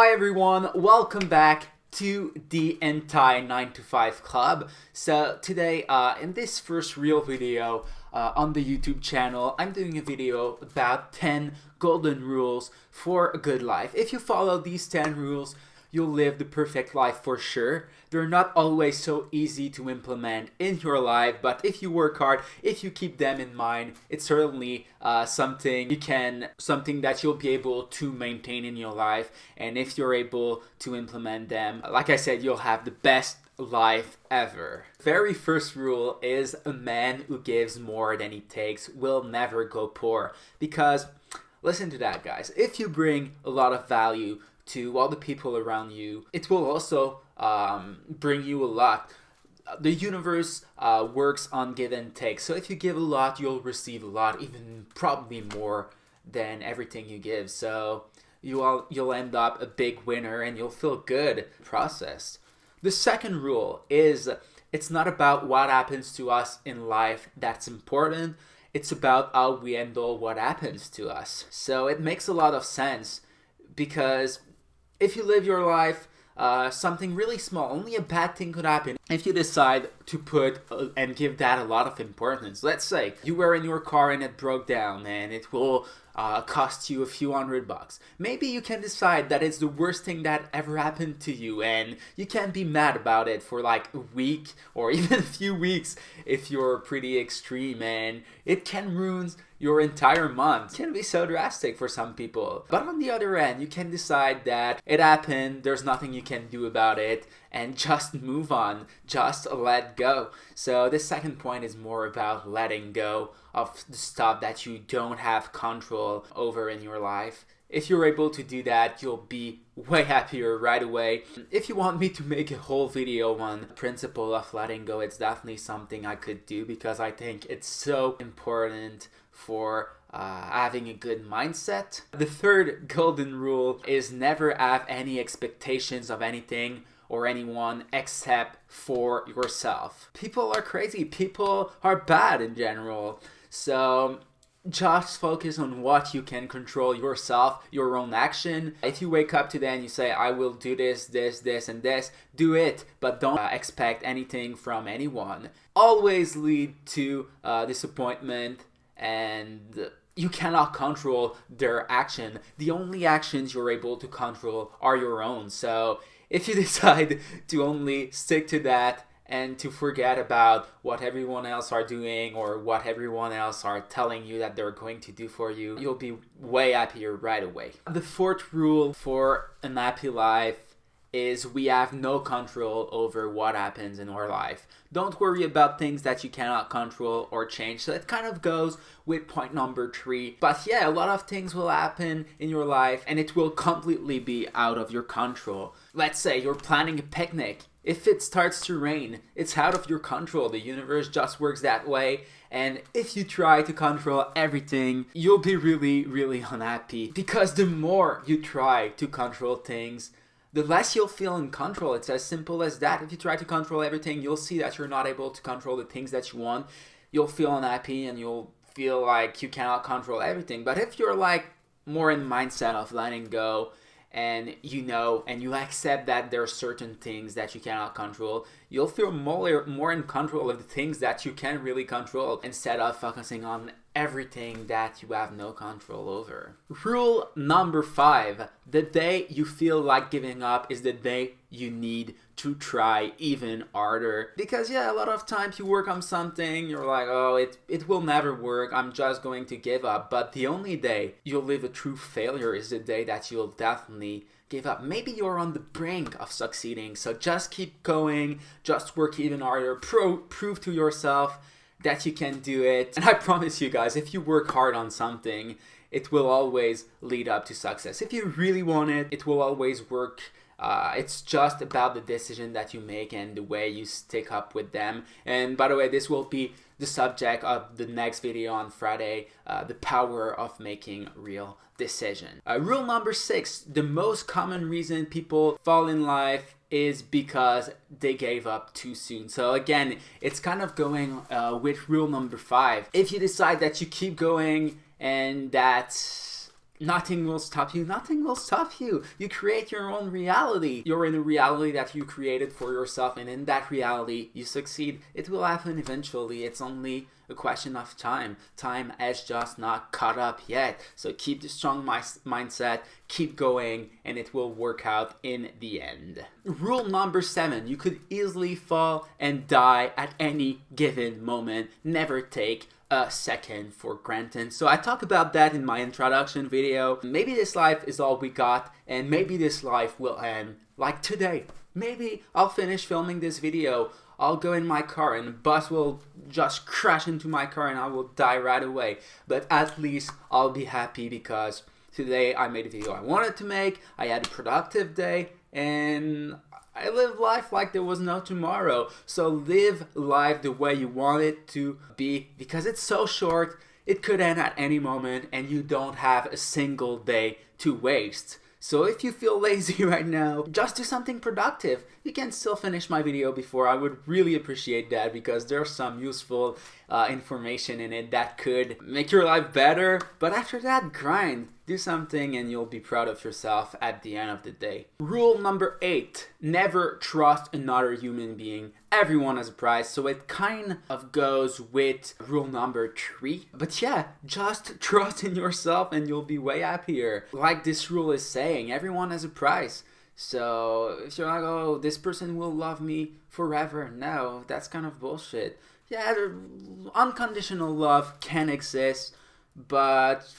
Hi everyone, welcome back to the Anti 9 to 5 Club. So today, in this first real video on the YouTube channel, I'm doing a video about 10 golden rules for a good life. If you follow these 10 rules, you'll live the perfect life for sure. They're not always so easy to implement in your life, but if you work hard, if you keep them in mind, it's certainly something that you'll be able to maintain in your life. And if you're able to implement them, like I said, you'll have the best life ever. Very first rule is a man who gives more than he takes will never go poor. Because listen to that, guys. If you bring a lot of value to all the people around you, it will also bring you a lot. The universe works on give and take. So if you give a lot, you'll receive a lot, even probably more than everything you give. So you'll end up a big winner and you'll feel good process. The second rule is it's not about what happens to us in life that's important. It's about how we handle what happens to us. So it makes a lot of sense because if you live your life, something really small, only a bad thing could happen. If you decide to put and give that a lot of importance, let's say you were in your car and it broke down and it will cost you a few $100. Maybe you can decide that it's the worst thing that ever happened to you and you can't be mad about it for like a week or even a few weeks if you're pretty extreme, and it can ruin your entire month. It can be so drastic for some people. But on the other end, you can decide that it happened, there's nothing you can do about it, and just move on, just let go. So this second point is more about letting go of the stuff that you don't have control over in your life. If you're able to do that, you'll be way happier right away. If you want me to make a whole video on the principle of letting go, it's definitely something I could do because I think it's so important for having a good mindset. The third golden rule is never have any expectations of anything or anyone except for yourself. People are crazy. People are bad in general. So just focus on what you can control yourself, your own action. If you wake up today and you say, I will do this, and this, do it, but don't expect anything from anyone. Always lead to disappointment, and you cannot control their action. The only actions you're able to control are your own. So if you decide to only stick to that and to forget about what everyone else are doing or what everyone else are telling you that they're going to do for you, you'll be way happier right away. The fourth rule for an happy life is we have no control over what happens in our life. Don't worry about things that you cannot control or change. So it kind of goes with point number 3. But yeah, a lot of things will happen in your life and it will completely be out of your control. Let's say you're planning a picnic. If it starts to rain, it's out of your control. The universe just works that way. And if you try to control everything, you'll be really, really unhappy. Because the more you try to control things, the less you'll feel in control. It's as simple as that. If you try to control everything, you'll see that you're not able to control the things that you want. You'll feel unhappy and you'll feel like you cannot control everything. But if you're like more in the mindset of letting go, and you accept that there are certain things that you cannot control, you'll feel more in control of the things that you can really control instead of focusing on everything that you have no control over. Rule number 5, the day you feel like giving up is the day you need to try even harder. Because yeah, a lot of times you work on something, you're like, oh, it will never work, I'm just going to give up. But the only day you'll live a true failure is the day that you'll definitely give up. Maybe you're on the brink of succeeding, so just keep going, just work even harder, prove to yourself that you can do it. And I promise you guys, if you work hard on something, it will always lead up to success. If you really want it, it will always work. It's just about the decision that you make and the way you stick up with them. And by the way, this will be the subject of the next video on Friday, the power of making real decisions. Rule number 6, the most common reason people fall in life is because they gave up too soon. So again, it's kind of going with rule number 5. If you decide that you keep going and that Nothing will stop you. Nothing will stop you. You create your own reality. You're in a reality that you created for yourself, and in that reality, you succeed. It will happen eventually. It's only a question of time. Time has just not caught up yet. So keep the strong mindset, keep going, and it will work out in the end. Rule number 7, you could easily fall and die at any given moment. Never take a second for granted. So I talk about that in my introduction video. Maybe this life is all we got, and maybe this life will end like today. Maybe I'll finish filming this video, I'll go in my car and the bus will just crash into my car and I will die right away. But at least I'll be happy because today I made a video I wanted to make, I had a productive day, and I live life like there was no tomorrow. So live life the way you want it to be, because it's so short, it could end at any moment and you don't have a single day to waste. So if you feel lazy right now, just do something productive. You can still finish my video before. I would really appreciate that because there's some useful information in it that could make your life better. But after that, grind. Do something and you'll be proud of yourself at the end of the day. Rule number 8, never trust another human being. Everyone has a price, so it kind of goes with rule number 3. But yeah, just trust in yourself and you'll be way happier. Like this rule is saying, everyone has a price. So if you're like, oh, this person will love me forever, no, that's kind of bullshit. Yeah, unconditional love can exist, but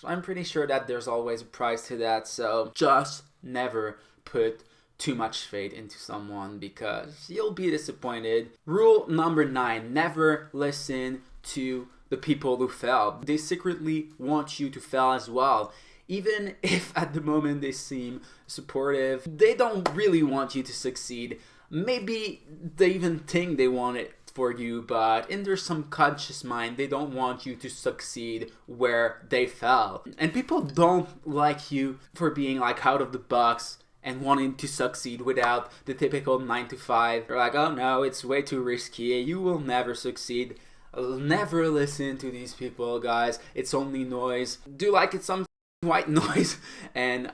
I'm pretty sure that there's always a price to that, so just never put too much faith into someone because you'll be disappointed. Rule number 9, never listen to the people who fail. They secretly want you to fail as well. Even if at the moment they seem supportive, they don't really want you to succeed. Maybe they even think they want it for you, but in their subconscious mind, they don't want you to succeed where they fell. And people don't like you for being like out of the box and wanting to succeed without the typical 9 to 5. They're like, oh no, it's way too risky, you will never succeed. Never listen to these people, guys. It's only noise. Do like it's some white noise, and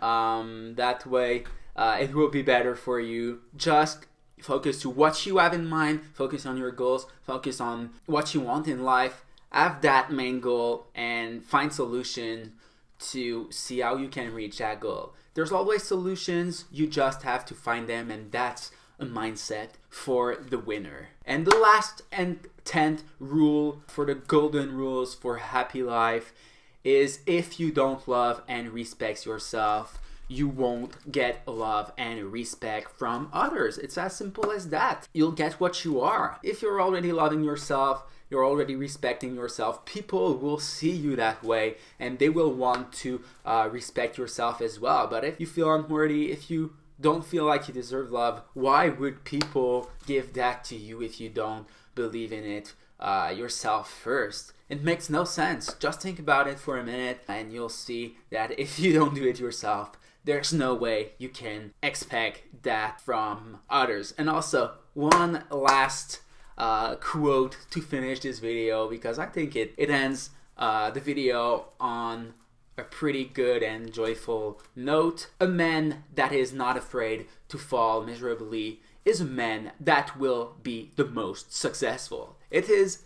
that way it will be better for you. Just focus to what you have in mind, focus on your goals, focus on what you want in life, have that main goal, and find solution to see how you can reach that goal. There's always solutions, you just have to find them, and that's a mindset for the winner. And the last and 10th rule for the golden rules for happy life is if you don't love and respect yourself, you won't get love and respect from others. It's as simple as that. You'll get what you are. If you're already loving yourself, you're already respecting yourself, people will see you that way and they will want to respect yourself as well. But if you feel unworthy, if you don't feel like you deserve love, why would people give that to you if you don't believe in it yourself first? It makes no sense. Just think about it for a minute and you'll see that if you don't do it yourself, there's no way you can expect that from others. And also, one last quote to finish this video, because I think it ends the video on a pretty good and joyful note. A man that is not afraid to fall miserably is a man that will be the most successful. It is,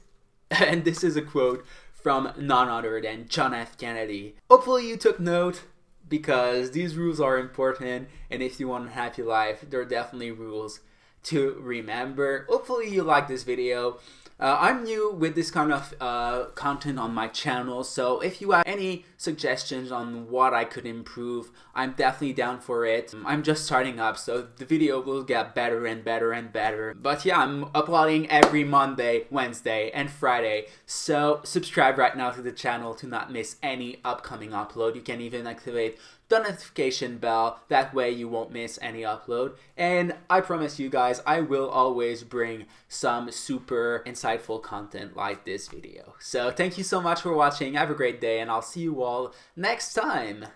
and this is a quote from none other than John F. Kennedy. Hopefully you took note, because these rules are important, and if you want a happy life, there are definitely rules to remember. Hopefully you like this video. I'm new with this kind of content on my channel, so if you have any suggestions on what I could improve, I'm definitely down for it. I'm just starting up, so the video will get better and better and better. But yeah, I'm uploading every Monday, Wednesday, and Friday, so subscribe right now to the channel to not miss any upcoming upload. You can even activate the notification bell, that way you won't miss any upload. And I promise you guys, I will always bring some super insightful content like this video. So thank you so much for watching, have a great day, and I'll see you all next time.